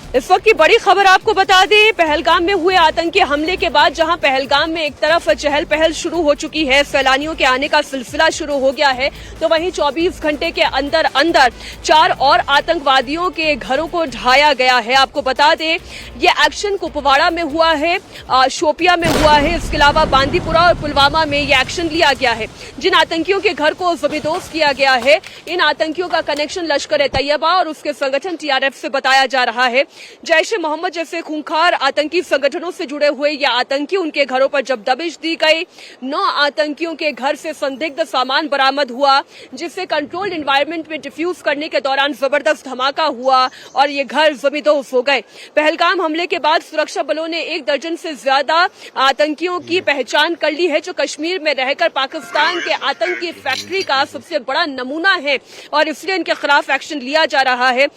इस वक्त की बड़ी खबर आपको बता दें, पहलगाम में हुए आतंकी हमले के बाद जहां पहलगाम में एक तरफ चहल पहल शुरू हो चुकी है, सैलानियों के आने का सिलसिला शुरू हो गया है, तो वहीं 24 घंटे के अंदर अंदर 4 और आतंकवादियों के घरों को ढाया गया है। आपको बता दें, ये एक्शन कुपवाड़ा में हुआ है, शोपिया में हुआ है, इसके अलावा बांदीपुरा और पुलवामा में ये एक्शन लिया गया है। जिन आतंकियों के घर को जमींदोज किया गया है, इन आतंकियों का कनेक्शन लश्कर-ए-तैयबा और उसके संगठन TRF से बताया जा रहा है। जैश-ए मोहम्मद जैसे खूंखार आतंकी संगठनों से जुड़े हुए ये आतंकी, उनके घरों पर जब दबिश दी गई, 9 आतंकियों के घर से संदिग्ध सामान बरामद हुआ, जिससे कंट्रोल्ड एनवायरनमेंट में डिफ्यूज करने के दौरान जबरदस्त धमाका हुआ और ये घर जमींदोज हो गए। पहलगाम हमले के बाद सुरक्षा बलों ने 1 दर्जन से ज्यादा आतंकियों की पहचान कर ली है, जो कश्मीर में रहकर पाकिस्तान के आतंकी फैक्ट्री का सबसे बड़ा नमूना है और इसलिए इनके खिलाफ एक्शन लिया जा रहा है।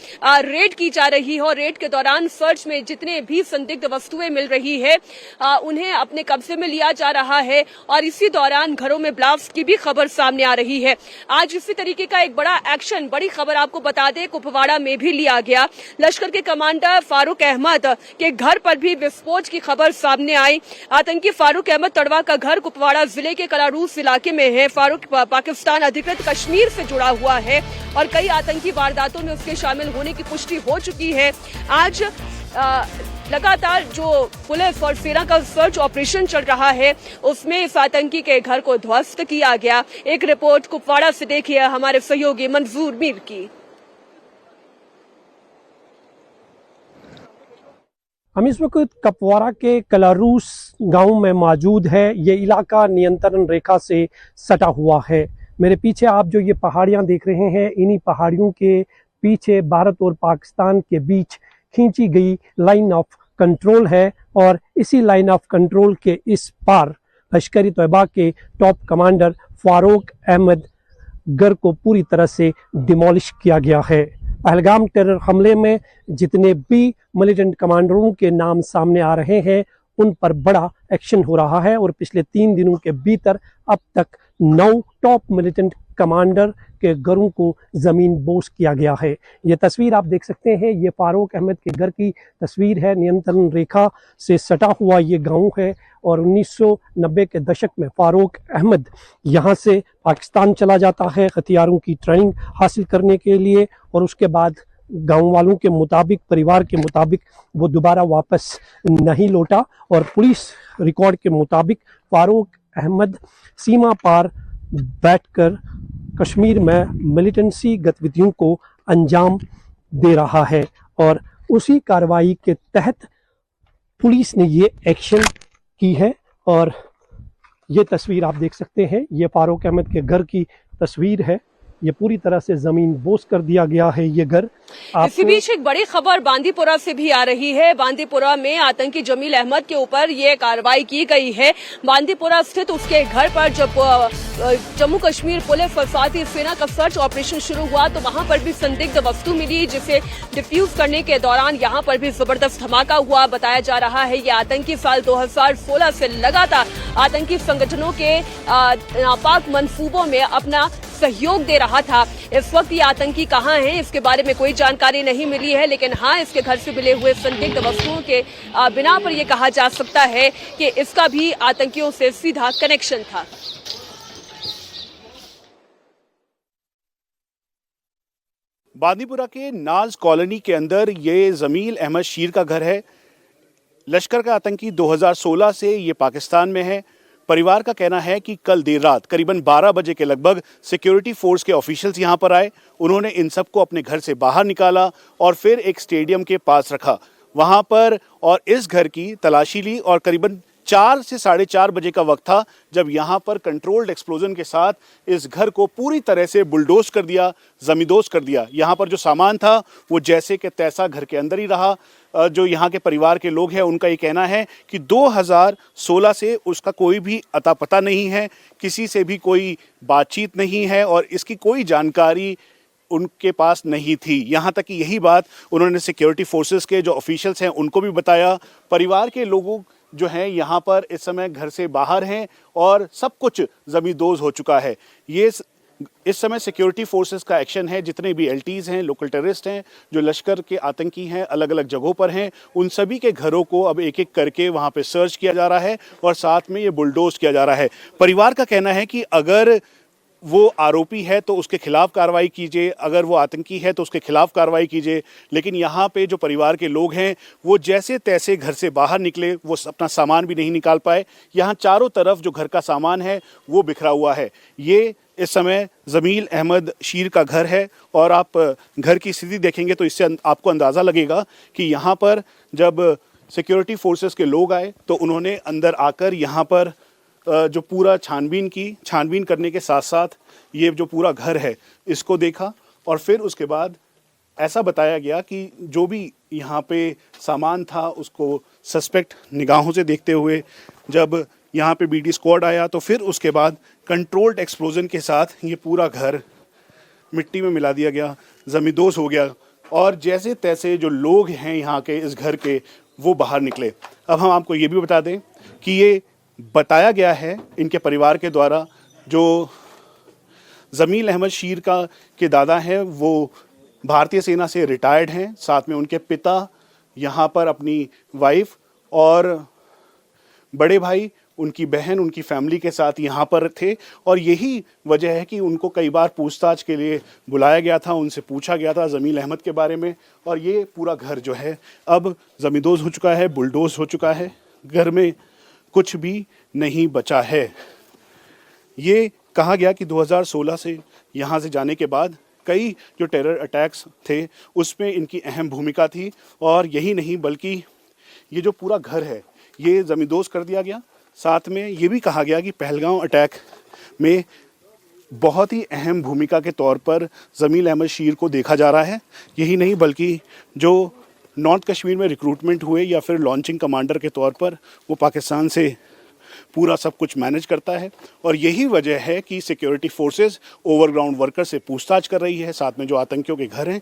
रेड की जा रही है और रेड के दौरान सर्च में जितने भी संदिग्ध वस्तुएं मिल रही है, उन्हें अपने कब्जे में लिया जा रहा है और इसी दौरान घरों में ब्लास्ट की भी खबर सामने आ रही है। आज इसी तरीके का एक बड़ा एक्शन, बड़ी खबर आपको बता दें, कुपवाड़ा में भी लिया गया। लश्कर के कमांडर फारूक अहमद के घर पर भी विस्फोट की खबर सामने आई। आतंकी फारूक अहमद तड़वा का घर कुपवाड़ा जिले के कलारूस इलाके में है। फारूक पाकिस्तान अधिकृत कश्मीर से जुड़ा हुआ है और कई आतंकी वारदातों में उसके शामिल होने की पुष्टि हो चुकी है। आज लगातार जो पुलिस और सेना का सर्च ऑपरेशन चल रहा है, उसमें इस आतंकी के घर को ध्वस्त किया गया। एक रिपोर्ट कुपवाड़ा से देखिए हमारे सहयोगी मंजूर मीर की। हम इस वक्त कुपवाड़ा के कलारूस गांव में मौजूद है। ये इलाका नियंत्रण रेखा से सटा हुआ है। मेरे पीछे आप जो ये पहाड़ियां देख रहे हैं, इन्हीं पहाड़ियों के पीछे भारत और पाकिस्तान के बीच खींची गई लाइन ऑफ कंट्रोल है और इसी लाइन ऑफ कंट्रोल के इस पार लश्कर-ए-तैयबा के टॉप कमांडर फारूक अहमद घर को पूरी तरह से डिमोलिश किया गया है। पहलगाम टेरर हमले में जितने भी मिलिटेंट कमांडरों के नाम सामने आ रहे हैं, उन पर बड़ा एक्शन हो रहा है और पिछले 3 दिनों के भीतर अब तक 9 टॉप मिलिटेंट कमांडर के घरों को जमीन बोस किया गया है। ये तस्वीर आप देख सकते हैं, ये फारूक अहमद के घर की तस्वीर है। नियंत्रण रेखा से सटा हुआ ये गांव है और 1990 के दशक में फारूक अहमद यहाँ से पाकिस्तान चला जाता है हथियारों की ट्रेनिंग हासिल करने के लिए और उसके बाद गांव वालों के मुताबिक, परिवार के मुताबिक वो दोबारा वापस नहीं लौटा और पुलिस रिकॉर्ड के मुताबिक फारूक अहमद सीमा पार बैठकर कश्मीर में मिलिटेंसी गतिविधियों को अंजाम दे रहा है और उसी कार्रवाई के तहत पुलिस ने ये एक्शन की है। और ये तस्वीर आप देख सकते हैं, ये फारूक अहमद के घर की तस्वीर है। ये पूरी तरह से जमीन बोस कर दिया गया है ये घर। इसी बीच एक बड़ी खबर बांदीपुरा से भी आ रही है। बांदीपुरा में आतंकी जमील अहमद के ऊपर ये कार्रवाई की गई है। बांदीपुरा स्थित उसके घर पर जब जम्मू कश्मीर पुलिस और साथ ही सेना का सर्च ऑपरेशन शुरू हुआ, तो वहां पर भी संदिग्ध वस्तु मिली, जिसे डिफ्यूज करने के दौरान यहां पर भी जबरदस्त धमाका हुआ। बताया जा रहा है ये आतंकी साल 2016 से लगातार आतंकी संगठनों के नापाक मंसूबों में अपना सहयोग दे रहा था। इस वक्त ये आतंकी कहां है, इसके बारे में कोई जानकारी नहीं मिली है, लेकिन हाँ, इसके घर से मिले हुए संदिग्ध वस्तुओं के बिना पर यह कहा जा सकता है कि इसका भी आतंकियों से सीधा कनेक्शन था। बांदीपुरा के नाज कॉलोनी के अंदर ये जमील अहमद शीर का घर है। लश्कर का आतंकी 2016 से ये पाकिस्तान में है। परिवार का कहना है कि कल देर रात करीबन 12 बजे के लगभग सिक्योरिटी फोर्स के ऑफिशियल्स यहां पर आए। उन्होंने इन सबको अपने घर से बाहर निकाला और फिर एक स्टेडियम के पास रखा वहां पर और इस घर की तलाशी ली और करीबन 4 से 4:30 बजे का वक्त था जब यहाँ पर कंट्रोल्ड एक्सप्लोजन के साथ इस घर को पूरी तरह से बुलडोज कर दिया, जमींदोज कर दिया। यहाँ पर जो सामान था वो जैसे कि तैसा घर के अंदर ही रहा। जो यहाँ के परिवार के लोग हैं उनका ये कहना है कि 2016 से उसका कोई भी अता पता नहीं है, किसी से भी कोई बातचीत नहीं है और इसकी कोई जानकारी उनके पास नहीं थी। यहाँ तक कि यही बात उन्होंने सिक्योरिटी फोर्सेस के जो ऑफिशियल्स हैं उनको भी बताया। परिवार के लोगों जो हैं यहाँ पर इस समय घर से बाहर हैं और सब कुछ जमींदोज हो चुका है। ये इस समय सिक्योरिटी फोर्सेस का एक्शन है। जितने भी एलटीज हैं, लोकल टेररिस्ट हैं, जो लश्कर के आतंकी हैं, अलग अलग जगहों पर हैं, उन सभी के घरों को अब एक एक करके वहां पे सर्च किया जा रहा है और साथ में ये बुलडोज किया जा रहा है। परिवार का कहना है कि अगर वो आरोपी है तो उसके खिलाफ कार्रवाई कीजिए, अगर वो आतंकी है तो उसके खिलाफ कार्रवाई कीजिए, लेकिन यहाँ पे जो परिवार के लोग हैं वो जैसे तैसे घर से बाहर निकले, वो अपना सामान भी नहीं निकाल पाए। यहाँ चारों तरफ जो घर का सामान है वो बिखरा हुआ है। ये इस समय जमील अहमद शीर का घर है और आप घर की स्थिति देखेंगे तो इससे आपको अंदाज़ा लगेगा कि यहाँ पर जब सिक्योरिटी फोर्सेस के लोग आए तो उन्होंने अंदर आकर यहाँ पर जो पूरा छानबीन करने के साथ साथ ये जो पूरा घर है इसको देखा और फिर उसके बाद ऐसा बताया गया कि जो भी यहाँ पे सामान था उसको सस्पेक्ट निगाहों से देखते हुए जब यहाँ पे बीडी स्क्वाड आया तो फिर उसके बाद कंट्रोल्ड एक्सप्लोजन के साथ ये पूरा घर मिट्टी में मिला दिया गया, ज़मींदोज़ हो गया और जैसे तैसे जो लोग हैं यहाँ के इस घर के वो बाहर निकले। अब हम आपको ये भी बता दें कि ये बताया गया है इनके परिवार के द्वारा, जो जमील अहमद शीर के दादा हैं वो भारतीय सेना से रिटायर्ड हैं, साथ में उनके पिता यहाँ पर अपनी वाइफ और बड़े भाई, उनकी बहन, उनकी फैमिली के साथ यहाँ पर थे और यही वजह है कि उनको कई बार पूछताछ के लिए बुलाया गया था, उनसे पूछा गया था जमील अहमद के बारे में। और ये पूरा घर जो है अब ज़मींदोज़ हो चुका है, बुलडोज़ हो चुका है, घर में कुछ भी नहीं बचा है। ये कहा गया कि 2016 से यहाँ से जाने के बाद कई जो टेरर अटैक्स थे उसमें इनकी अहम भूमिका थी और यही नहीं बल्कि ये जो पूरा घर है ये ज़मींदोज़ कर दिया गया। साथ में ये भी कहा गया कि पहलगाम अटैक में बहुत ही अहम भूमिका के तौर पर जमील अहमद शीर को देखा जा रहा है। यही नहीं बल्कि जो नॉर्थ कश्मीर में रिक्रूटमेंट हुए या फिर लॉन्चिंग कमांडर के तौर पर वो पाकिस्तान से पूरा सब कुछ मैनेज करता है और यही वजह है कि सिक्योरिटी फोर्सेस ओवरग्राउंड वर्कर से पूछताछ कर रही है। साथ में जो आतंकियों के घर हैं